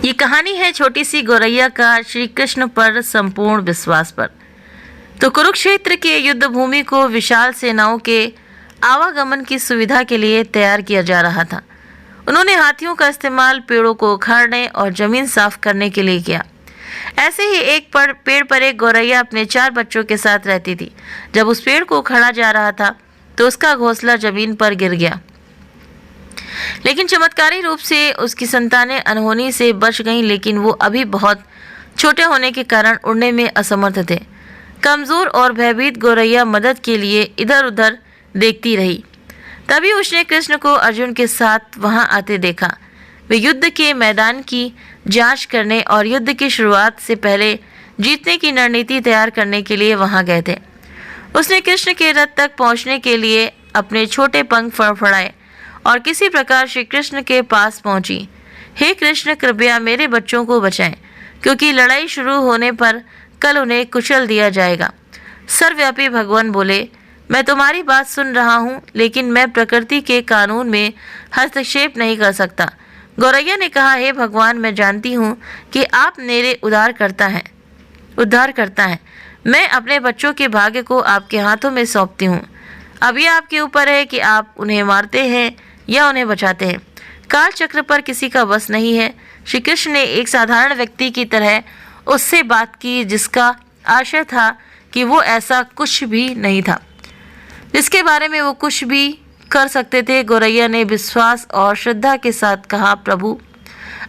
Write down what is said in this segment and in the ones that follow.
ये कहानी है छोटी सी गौरैया का श्री कृष्ण पर संपूर्ण विश्वास पर। तो कुरुक्षेत्र के युद्ध भूमि को विशाल सेनाओं के आवागमन की सुविधा के लिए तैयार किया जा रहा था। उन्होंने हाथियों का इस्तेमाल पेड़ों को उखाड़ने और जमीन साफ करने के लिए किया। ऐसे ही एक पेड़ पर एक गौरैया अपने 4 बच्चों के साथ रहती थी। जब उस पेड़ को उखाड़ा जा रहा था तो उसका घोंसला जमीन पर गिर गया, लेकिन चमत्कारी रूप से उसकी संतानें अनहोनी से बच गईं। लेकिन वो अभी बहुत छोटे होने के कारण उड़ने में असमर्थ थे। कमज़ोर और भयभीत गौरैया मदद के लिए इधर उधर देखती रही। तभी उसने कृष्ण को अर्जुन के साथ वहां आते देखा। वे युद्ध के मैदान की जांच करने और युद्ध की शुरुआत से पहले जीतने की रणनीति तैयार करने के लिए वहां गए थे। उसने कृष्ण के रथ तक पहुंचने के लिए अपने छोटे पंख फड़फड़ाए और किसी प्रकार श्री कृष्ण के पास पहुंची। हे कृष्ण, कृपया मेरे बच्चों को बचाएं, क्योंकि लड़ाई शुरू होने पर कल उन्हें कुचल दिया जाएगा। सर्वव्यापी भगवान बोले, मैं तुम्हारी बात सुन रहा हूँ, लेकिन मैं प्रकृति के कानून में हस्तक्षेप नहीं कर सकता। गौरैया ने कहा, हे भगवान, मैं जानती हूँ कि आप मेरे उद्धार करता है। मैं अपने बच्चों के भाग्य को आपके हाथों में सौंपती हूँ। अब ये आपके ऊपर है कि आप उन्हें मारते हैं या उन्हें बचाते हैं। काल चक्र पर किसी का बस नहीं है। श्री कृष्ण ने एक साधारण व्यक्ति की तरह उससे बात की, जिसका आशय था कि वो ऐसा कुछ भी नहीं था जिसके बारे में वो कुछ भी कर सकते थे। गौरैया ने विश्वास और श्रद्धा के साथ कहा, प्रभु,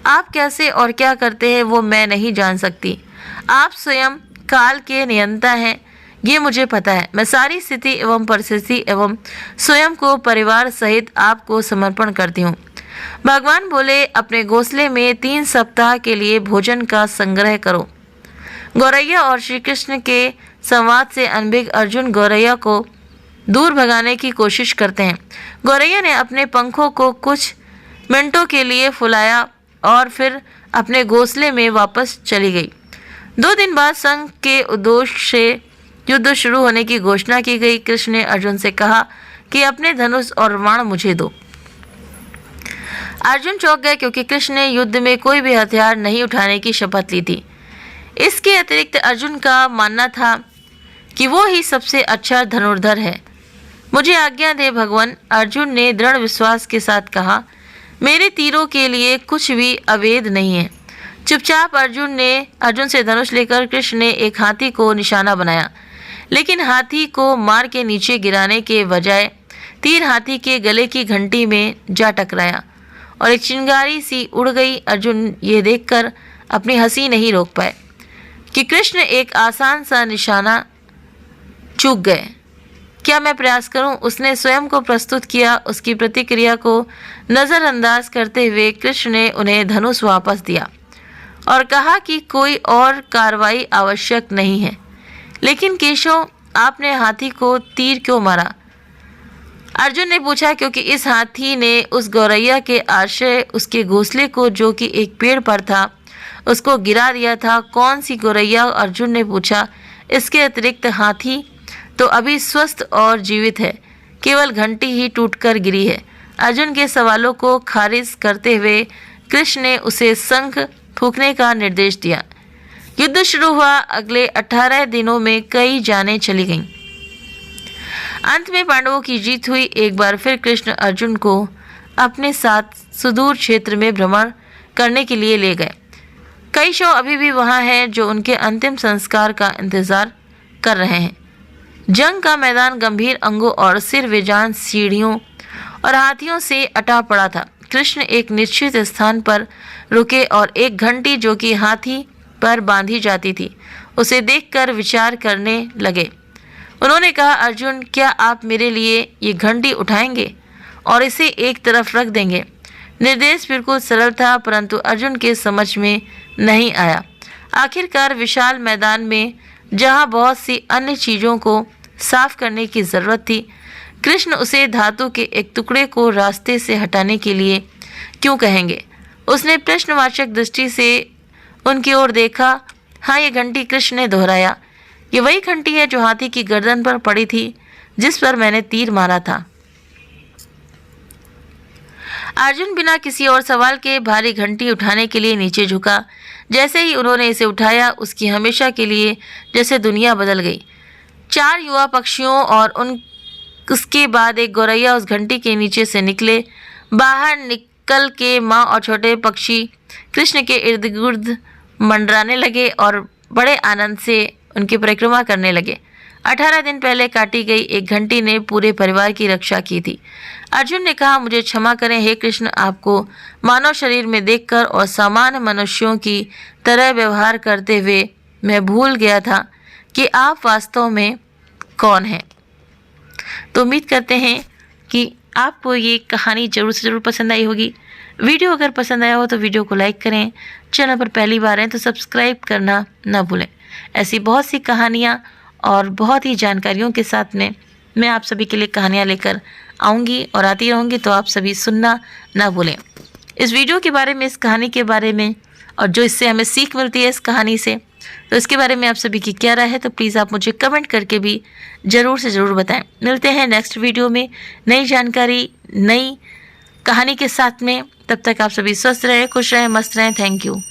आप कैसे और क्या करते हैं वो मैं नहीं जान सकती। आप स्वयं काल के नियंता हैं, ये मुझे पता है। मैं सारी स्थिति एवं परिस्थिति एवं स्वयं को परिवार सहित आपको समर्पण करती हूँ। भगवान बोले, अपने घोंसले में 3 सप्ताह के लिए भोजन का संग्रह करो। गौरैया और श्री कृष्ण के संवाद से अनभिज्ञ अर्जुन गौरैया को दूर भगाने की कोशिश करते हैं। गौरैया ने अपने पंखों को कुछ मिनटों के लिए फुलाया और फिर अपने घोंसले में वापस चली गई। 2 दिन बाद संघ के उद्देश्य से युद्ध शुरू होने की घोषणा की गई। कृष्ण ने अर्जुन से कहा कि अपने धनुष और बाण मुझे दो। अर्जुन चौंक गए, क्योंकि कृष्ण ने युद्ध में कोई भी हथियार नहीं उठाने की शपथ ली थी। इसके अतिरिक्त अर्जुन का मानना था कि वो ही सबसे अच्छा धनुर्धर है। मुझे आज्ञा दे भगवान, अर्जुन ने दृढ़ विश्वास के साथ कहा। मेरे तीरों के लिए कुछ भी अवैध नहीं है। चुपचाप अर्जुन से धनुष लेकर कृष्ण ने एक हाथी को निशाना बनाया, लेकिन हाथी को मार के नीचे गिराने के बजाय तीर हाथी के गले की घंटी में जा टकराया और एक चिंगारी सी उड़ गई। अर्जुन ये देखकर अपनी हंसी नहीं रोक पाए कि कृष्ण एक आसान सा निशाना चूक गए। क्या मैं प्रयास करूं? उसने स्वयं को प्रस्तुत किया। उसकी प्रतिक्रिया को नज़रअंदाज करते हुए कृष्ण ने उन्हें धनुष वापस दिया और कहा कि कोई और कार्रवाई आवश्यक नहीं है। लेकिन केशव, आपने हाथी को तीर क्यों मारा? अर्जुन ने पूछा। क्योंकि इस हाथी ने उस गौरैया के आश्रय उसके घोंसले को, जो कि एक पेड़ पर था, उसको गिरा दिया था। कौन सी गौरैया? अर्जुन ने पूछा। इसके अतिरिक्त हाथी तो अभी स्वस्थ और जीवित है, केवल घंटी ही टूटकर गिरी है। अर्जुन के सवालों को खारिज करते हुए कृष्ण ने उसे शंख फूंकने का निर्देश दिया। युद्ध शुरू हुआ। अगले 18 दिनों में कई जानें चली गईं। अंत में पांडवों की जीत हुई। एक बार फिर कृष्ण अर्जुन को अपने साथ सुदूर क्षेत्र में भ्रमण करने के लिए ले गए। कई शव अभी भी वहां हैं जो उनके अंतिम संस्कार का इंतजार कर रहे हैं। जंग का मैदान गंभीर अंगों और सिर वेजान सीढ़ियों और हाथियों से अटा पड़ा था। कृष्ण एक निश्चित स्थान पर रुके और एक घंटी, जो कि हाथी पर बांधी जाती थी, उसे देखकर विचार करने लगे। उन्होंने कहा, अर्जुन, क्या आप मेरे लिए ये घंटी उठाएंगे और इसे एक तरफ रख देंगे? निर्देश बिल्कुल सरल था, परंतु अर्जुन के समझ में नहीं आया। आखिरकार विशाल मैदान में, जहाँ बहुत सी अन्य चीज़ों को साफ करने की ज़रूरत थी, कृष्ण उसे धातु के एक टुकड़े को रास्ते से हटाने के लिए क्यों कहेंगे? उसने प्रश्नवाचक दृष्टि से उनकी ओर देखा। हाँ, ये घंटी, कृष्ण ने दोहराया। ये वही घंटी है जो हाथी की गर्दन पर पड़ी थी, जिस पर मैंने तीर मारा था। अर्जुन बिना किसी और सवाल के भारी घंटी उठाने के लिए नीचे झुका। जैसे ही उन्होंने इसे उठाया, उसकी हमेशा के लिए जैसे दुनिया बदल गई। 4 युवा पक्षियों और उसके बाद एक गौरैया उस घंटी के नीचे से निकले। बाहर निकल के माँ और छोटे पक्षी कृष्ण के इर्द गिर्द मंडराने लगे और बड़े आनंद से उनकी परिक्रमा करने लगे। 18 दिन पहले काटी गई एक घंटी ने पूरे परिवार की रक्षा की थी। अर्जुन ने कहा, मुझे क्षमा करें हे कृष्ण, आपको मानव शरीर में देखकर और सामान्य मनुष्यों की तरह व्यवहार करते हुए मैं भूल गया था कि आप वास्तव में कौन हैं। तो उम्मीद करते हैं कि आपको ये कहानी ज़रूर से ज़रूर पसंद आई होगी। वीडियो अगर पसंद आया हो तो वीडियो को लाइक करें। चैनल पर पहली बार हैं तो सब्सक्राइब करना ना भूलें। ऐसी बहुत सी कहानियाँ और बहुत ही जानकारियों के साथ में मैं आप सभी के लिए कहानियाँ लेकर आऊँगी और आती रहूँगी, तो आप सभी सुनना ना भूलें। इस वीडियो के बारे में, इस कहानी के बारे में और जो इससे हमें सीख मिलती है इस कहानी से, तो इसके बारे में आप सभी की क्या राय है, तो प्लीज़ आप मुझे कमेंट करके भी ज़रूर से ज़रूर बताएं। मिलते हैं नेक्स्ट वीडियो में नई जानकारी, नई कहानी के साथ में। तब तक आप सभी स्वस्थ रहें, खुश रहें, मस्त रहें। Thank you.